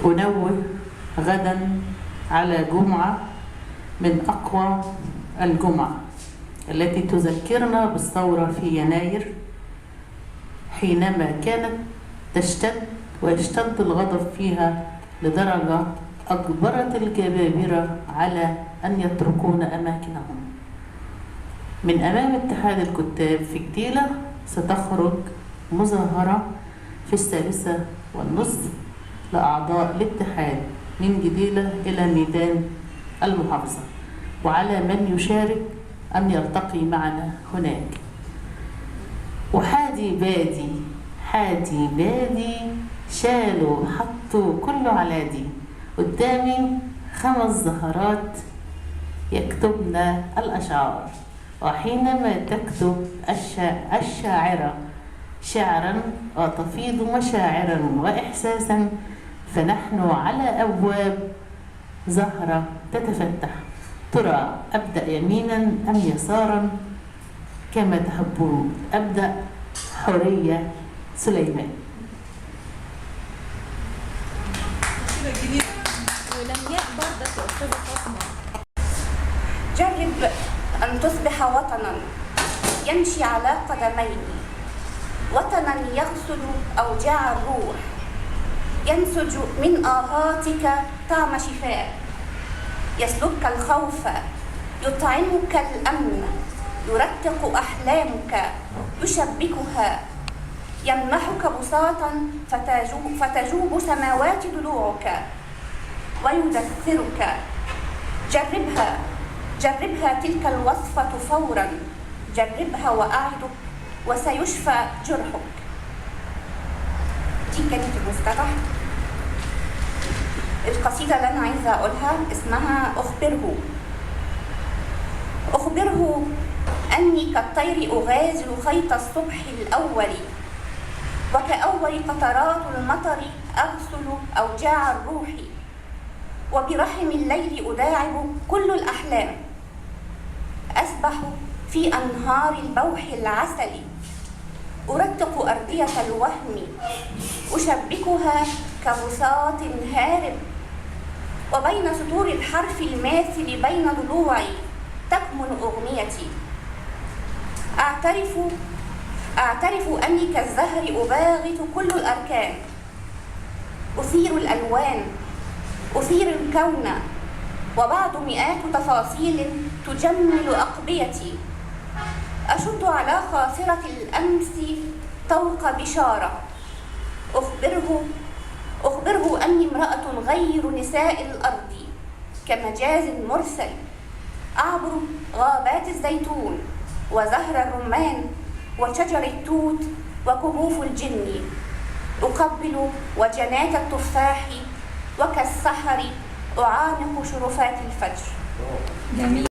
أنوه غدا على جمعة من أقوى الجمع التي تذكرنا بالثورة في يناير، حينما كانت تشتد ويشتد الغضب فيها لدرجة أجبرت الجبابرة على أن يتركون أماكنهم. من أمام اتحاد الكتاب في جديلة ستخرج مظاهرة في 3:30 لأعضاء الاتحاد من جديلة إلى ميدان المحافظة، وعلى من يشارك أن يلتقي معنا هناك. وحادي بادي شالوا حطوا كله على دي. قدامي 5 زهرات يكتبن الأشعار، وحينما تكتب الشاعرة شعرا وتفيض مشاعرا وإحساسا، فنحن على أبواب زهرة تتفتح. ترى أبدأ يمينا أم يسارا كما تحبون؟ أبدأ حورية سليمان. ولمياء برضك يا أستاذة فاطمة. جرب أن تصبح وطنا يمشي على قدميه، وطنا يغسل أوجاع الروح، ينسج من آهاتك طعم شفاء، يسلبك الخوف، يطعمك الأمن، يرتق أحلامك، يشبكها، يمنحك بساطا فتجوب سماوات ضلوعك ويدثرك. جربها تلك الوصفة فورا، جربها وأعدك وسيشفى جرحك. دي كانت المفتتح. القصيدة اللي أنا عايزة أقولها اسمها أخبره أني كالطير أغازل خيط الصبح الأول، وكأول قطرات المطر أغسل أوجاع الروح، وبرحم الليل أداعب كل الأحلام، أسبح في أنهار البوح العسل، أرتق أردية الوهم، أشبكها كبساط هارب، وبين سطور الحرف الماثل بين ضلوعي تكمن أغنيتي. أعترف أني كالزهر أباغت كل الأركان، أثير الألوان، أثير الكون، وبعض مئات تفاصيل تجمل أقبيتي. أشد على خاصرة الأمس طوق بشارة، أخبره أني امرأة غير نساء الأرض، كمجاز مرسل، أعبر غابات الزيتون وزهر الرمان وشجر التوت وكهوف الجن، أقبل وجنات التفاح، وكالسحر أعانق شرفات الفجر. جميل.